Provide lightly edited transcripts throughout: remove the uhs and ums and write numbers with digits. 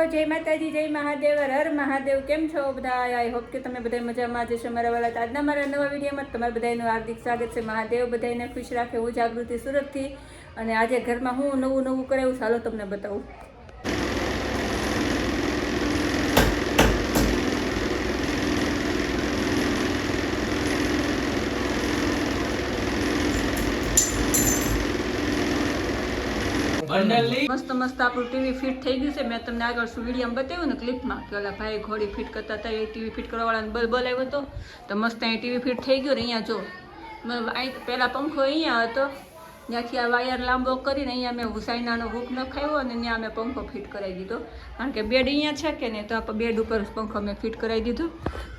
जय माताजी जय महादेव हर महादेव केम छो बधा आई होप के तमे बधाय मजामां जशो मारा वाला आजना मारा नवा विडियो में तमारा बधायनुं हार्दिक स्वागत छे। महादेव बधायने खुश राखे। हूँ जागृति सूरत थी अने आजे घर में हूँ नवुं नवुं कराव्युं चालो तमने बतावुं। मस्त मस्त आपणुं टीवी फिट थई गयुं छे। मैं तमने आगळ विडियो में बताव्युं ने क्लिप में कि ओला भाई घोड़ी फिट करता था टीवी फिट करवावाळाने बोलाव्यो हतो तो मस्त अहीं टीवी फिट थई गयुं। अहींया जो पहेला पंखो अहींया हतो ત્યાંથી આ વાયર લાંબો કરીને અહીંયા મેં હુસાઈનાનો હુક નખાવ્યો અને ત્યાં મેં પંખો ફિટ કરાવી દીધો કારણ કે બેડ અહીંયા છે કે નહીં તો આપણે બેડ ઉપર પંખો મેં ફિટ કરાવી દીધો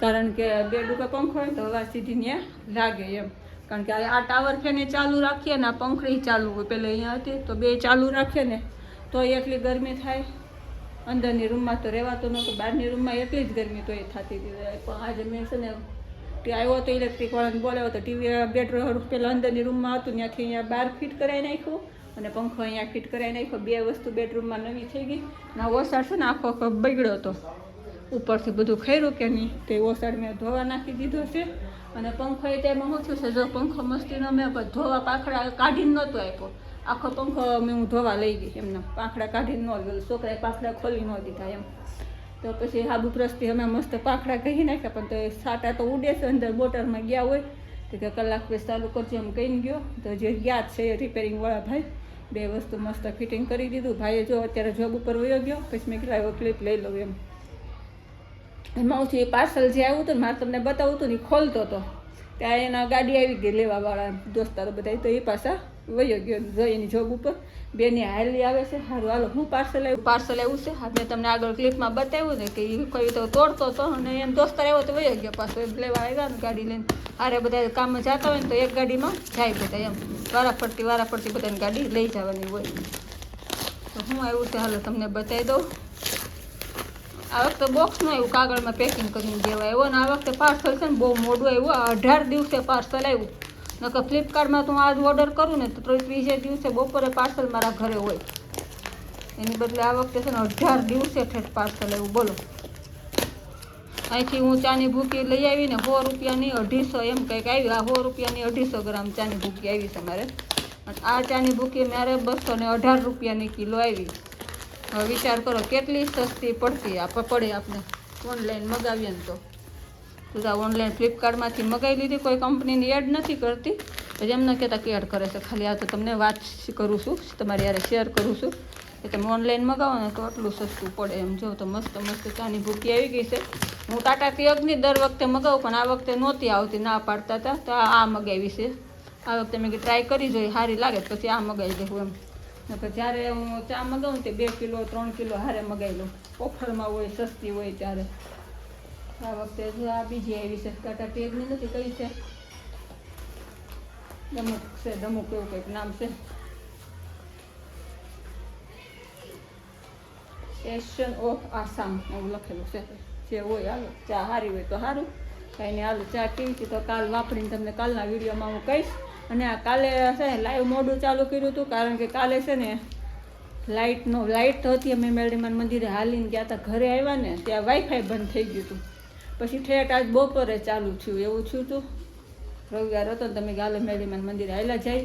કારણ કે બેડ ઉપર પંખો હોય તો હવા સીધી ત્યાં લાગે એમ કારણ કે આ ટાવર ફેન ચાલુ રાખીએ ને આ પંખડી ચાલુ હોય પહેલાં અહીંયા હતી તો બે ચાલુ રાખીએ ને તો એટલી ગરમી થાય અંદરની રૂમમાં તો રહેવાતું નહોતું બહારની રૂમમાં એટલી જ ગરમી તો એ થતી હતી પણ આજે મેં છે ને આવ્યો તો ઇલેક્ટ્રિક વાળાને બોલાવ્યો તો ટીવી બેડરૂમ પેલા અંદરની રૂમમાં હતું ત્યાંથી અહીંયા બહાર ફિટ કરાવી નાખ્યું અને પંખો અહીંયા ફિટ કરાવી નાખ્યો। બે વસ્તુ બેડરૂમમાં નવી થઈ ગઈ ના ઓસાડ છે ને આખો બગડ્યો હતો ઉપરથી બધું ખર્યું કે નહીં તે ઓસાડ મેં ધોવા નાખી દીધો છે અને પંખો એ ટાઈમમાં શું થયું છે જો પંખો મસ્તીનો મેં ધોવા પાંખડા કાઢીને નહોતો આપ્યો આખો પંખો મેં હું ધોવા લઈ ગઈ એમને પાંખડા કાઢીને ન ગયેલું છોકરાએ પાંખડા ખોલી ન દીધા એમ તો પછી હાબુ પ્રસ્તી અમે મસ્ત પાંખડા કહી નાખ્યા પણ તો સાટા તો ઉડે છે અંદર મોટરમાં ગયા હોય તો કે કલાક પછી ચાલુ કરજો એમ કહીને ગયો તો જે ગયા છે રિપેરિંગવાળા ભાઈ બે વસ્તુ મસ્ત ફિટિંગ કરી દીધું ભાઈએ જો અત્યારે જોબ ઉપર વયો ગયો પછી મેં કીધું ક્લિપ લઈ લઉં એમ એમાં હું પાર્સલ જે આવ્યું હતું ને મારે તમને બતાવું હતું ને ખોલતો હતો ત્યાં એના ગાડી આવી ગઈ લેવાવાળા દોસ્તારો બધા તો એ પાછા વયો ગયો જો એની જોબ ઉપર બેની હાલી આવે છે સારું હાલો હું પાર્સલ આવ્યું છે હા મેં તમને આગળ ક્લિપમાં બતાવ્યું ને કે એ કોઈ તો તોડતો હતો અને એમ દોસ્તાર આવ્યો તો વયો ગયો પાછો એમ લેવા આવ્યા ને ગાડી લઈને અરે બધા કામ જતા હોય ને તો એક ગાડીમાં જાય બધા એમ વારાફરતી બધાની ગાડી લઈ જવાની હોય તો હું આવ્યું છે હાલો તમને બતાવી દઉં। આ વખતે બોક્સમાં આવ્યું કાગળમાં પેકિંગ કરીને દેવા આવ્યો ને આ વખતે પાર્સલ છે ને બહુ મોડું આવ્યું 18 દિવસે પાર્સલ આવ્યું નકર ફ્લિપકાર્ટમાં તો હું આજ ઓર્ડર કરું ને તો 30 દિવસે બપોરે પાર્સલ મારા ઘરે હોય એની બદલે આ વખતે છે ને 18 દિવસે ઠેઠ પાર્સલ આવ્યું બોલો। અહીંથી હું ચાની ભૂકી લઈ આવીને 100 રૂપિયાની 250 એમ કંઈક આવી આ 100 રૂપિયાની 250 ગ્રામ ચાની ભૂકી આવી છે મારે અને આ ચાની ભૂકી મારે 218 રૂપિયાની કિલો આવી। હવે વિચાર કરો કેટલી સસ્તી પડતી પડે આપણે ઓનલાઈન મગાવીએ ને તો ઓનલાઈન ફ્લિપકાર્ટમાંથી મગાવી લીધી કોઈ કંપનીની એડ નથી કરતી પછી એમ ન કહેતા કે એડ કરે છે ખાલી આ તો તમને વાત કરું છું તમારી યારે શેર કરું છું કે તમે ઓનલાઈન મગાવો ને તો આટલું સસ્તું પડે એમ જો તો મસ્ત મસ્ત ચાની ભૂકી આવી ગઈ છે। હું ટાટાથી અગ્નિ દર વખતે મગાવું પણ આ વખતે નહોતી આવતી ના પાડતા હતા તો આ મગાવી છે આ વખતે મેં ટ્રાય કરી જોઈ સારી લાગે પછી આ મગાવી દેવું એમ નકર જ્યારે હું ચા મગાવું તે 2 કિલો 3 કિલો હારે મગાવી લઉં ઓફરમાં હોય સસ્તી હોય ત્યારે આ વખતે જો આ બીજી આવી છે ટાટા ટેગની નથી કઈ છે દમુક છે દમુક એવું કંઈક નામ છે એશિયન ઓફ આસામ એવું લખેલું છે જે હોય હાલો ચા સારી હોય તો સારું કાંઈ નહીં હાલો ચા કેવી તો કાલ વાપરીને તમને કાલના વિડીયોમાં હું કહીશ। અને આ કાલે છે ને લાઈવ મોડું ચાલુ કર્યું હતું કારણ કે કાલે છે ને લાઇટ તો હતી અમે મેરડીમાન મંદિરે હાલીને ગયા હતા ઘરે આવ્યા ને ત્યાં વાઈફાઈ બંધ થઈ ગયું હતું પછી ઠેઠ આજ બપોરે ચાલુ થયું એવું થયું હતું રવિવાર હતો ને તમે ગાલે મેરડીમાન મંદિરે હાલ્યા જાય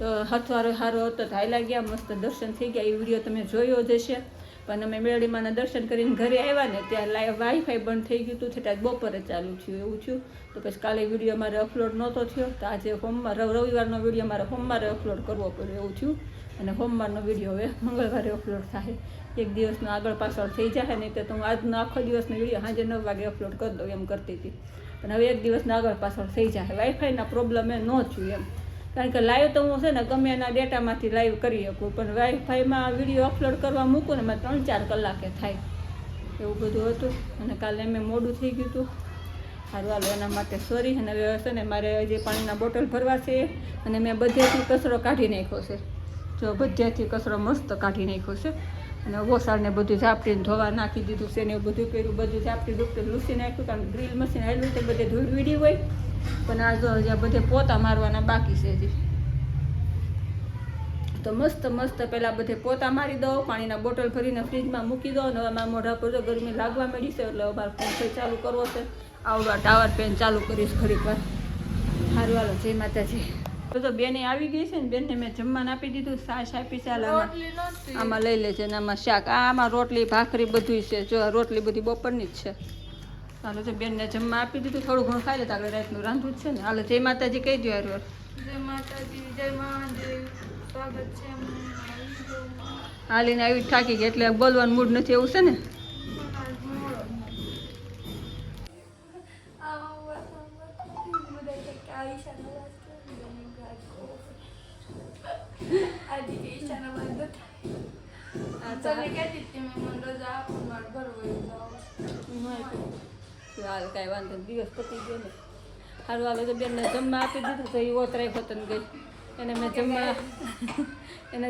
તો હથવારો સારો હતો તો હાલ્યા ગયા મસ્ત દર્શન થઈ ગયા એ વિડીયો તમે જોયો જ હશે પણ અમે મેરડીમાના દર્શન કરીને ઘરે આવ્યા ને ત્યાં વાઈફાઈ બંધ થઈ ગયું હતું ઠેઠ આજ બપોરે ચાલુ થયું એવું થયું તો પછી કાલે વિડીયો મારે અપલોડ નહોતો થયો તો આજે રવિવારનો વિડીયો મારે સોમવારે અપલોડ કરવો પડ્યો એવું થયું અને સોમવારનો વિડીયો હવે મંગળવારે અપલોડ થાય એક દિવસનો આગળ પાછળ થઈ જાય નહીં તો હું આજનો આખો દિવસનો વિડીયો સાંજે 9 વાગે અપલોડ કરી દઉં એમ કરતી હતી પણ હવે એક દિવસનો આગળ પાછળ થઈ જાય વાઈફાઈના પ્રોબ્લેમ એ ન થયું એમ કારણ કે લાઈવ તો હું છે ને ગમે એના ડેટામાંથી લાઈવ કરી શકું પણ વાઈફાઈમાં વિડીયો અપલોડ કરવા મૂકું ને મારે 3-4 કલાકે થાય એવું બધું હતું અને કાલે મેં મોડું થઈ ગયું હતું સારું હાલો એના માટે સોરી અને હવે છે ને મારે જે પાણીના બોટલ ભરવા છે અને મેં બધેથી કચરો કાઢી નાખ્યો છે જો બધેથી કચરો મસ્ત કાઢી નાખ્યો છે અને ઓસાડને બધું ઝાપટીને ધોવા નાખી દીધું છે ને એવું બધું કર્યું બધું ઝાપટી દુપટી લૂસી નાખ્યું કારણ કે ડ્રીલ મશીન આવેલું તો બધે ધૂળ વીડી હોય પણ આ જો હજી બધે પોતા મારવાના બાકી છે હજી તો મસ્ત મસ્ત પહેલાં બધે પોતા મારી દો, પાણીના બોટલ ભરીને ફ્રીજમાં મૂકી દો. અને હવે મારા મોઢા પર તો ગરમી લાગવા માંડી છે એટલે અમારે પંખો ચાલુ કરવો છે. આવડા ટાવર પેન ચાલુ કરીશ ઘડીક વાર. સારું હાલો, જય માતાજી. તો બેને આવી ગઈ છે ને, બેનને મેં જમવાનું આપી દીધું, છાશ આપી ચાલ આમાં લઈ લેજે ને આમાં શાક. આમાં રોટલી ભાખરી બધું છે. જો રોટલી બધી બપોરની જ છે. હાલો તો બેનને જમવા આપી દીધું, થોડું ઘણું ખાઈ લેતા, આપણે રાતનું રાંધવું જ છે ને. હાલો જય માતાજી કહી દો યાર. જય માતાજી, જય મહાદેવ. સ્વાગત છે હાલીને આવી થાકી ગઈ એટલે બોલવાનું મૂડ નથી એવું છે ને. હાલ કાંઈ વાંધો નહીં, દિવસ પતી ગયો ને. સારું હાલો તો બેનને જમવા આપી દીધું તો એ ઓતરાય ખોતન ગઈ. એને મેં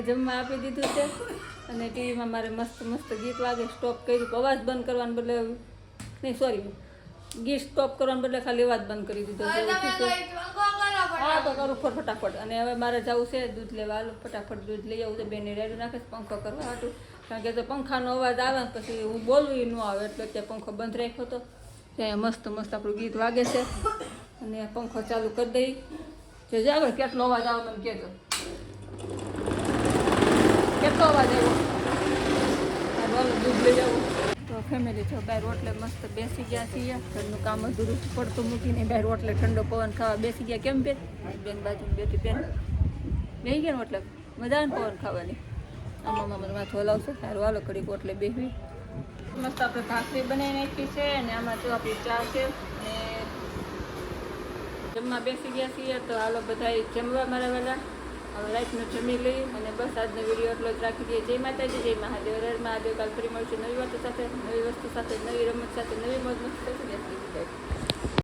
જમવા આપી દીધું છે. અને ટીવીમાં મારે મસ્ત મસ્ત ગીત વાગે. સ્ટોપ કર્યું, અવાજ બંધ કરવાને બદલે નહીં, સોરી, ગીત સ્ટોપ કરવાને બદલે ખાલી અવાજ બંધ કરી દીધો. હા તો કરું ફટાફટ. અને હવે મારે જવું છે દૂધ લેવા. હાલો ફટાફટ દૂધ લઈ આવું. તો બેને રેડું નાખે પંખો કરવા હાટું, કારણ કે તો પંખાનો અવાજ આવે ને પછી હું બોલવું એ ન આવે એટલે ત્યાં પંખો બંધ રાખ્યો હતો. ત્યાં મસ્ત મસ્ત આપણું ગીત વાગે છે. અને પંખો ચાલુ કરી દઈ. જે જાવે કેટલો અવાજ આવે મને કહેજો. કેટલો અવાજ આવ્યો? દૂધ લઈ આવું. તો ફેમિલી છો બહાર રોટલે મસ્ત બેસી ગયા છીએ. ઘરનું કામ અધૂરું પડતું મૂકીને બહાર રોટલે ઠંડો પવન ખાવા બેસી ગયા. કેમ બેન? બેન બાજુ બેઠી બેન બેસી ગયા ને એટલે મજા ને પવન ખાવાની. આમાં મામા માથું હલાવશે. સારું હાલો ઘડીક રોટલે બેસવી. મસ્ત આપણે ભાખરી બનાવી નાખી છે. અને આમાં જો આપણી ચા છે. અને જમવા બેસી ગયા છીએ. તો હાલો બધા જમવા મારા વહેલા. હવે રાતનું જમી લઈ અને બસ આજનો વિડીયો એટલો જ રાખી દઈએ. જય માતાજી, જય મહાદેવ. હર મહાદેવ. કાલ ફરી મળશું નવી વાતો સાથે, નવી વસ્તુ સાથે, નવી રમત સાથે, નવી મોજ મસ્તી સાથે.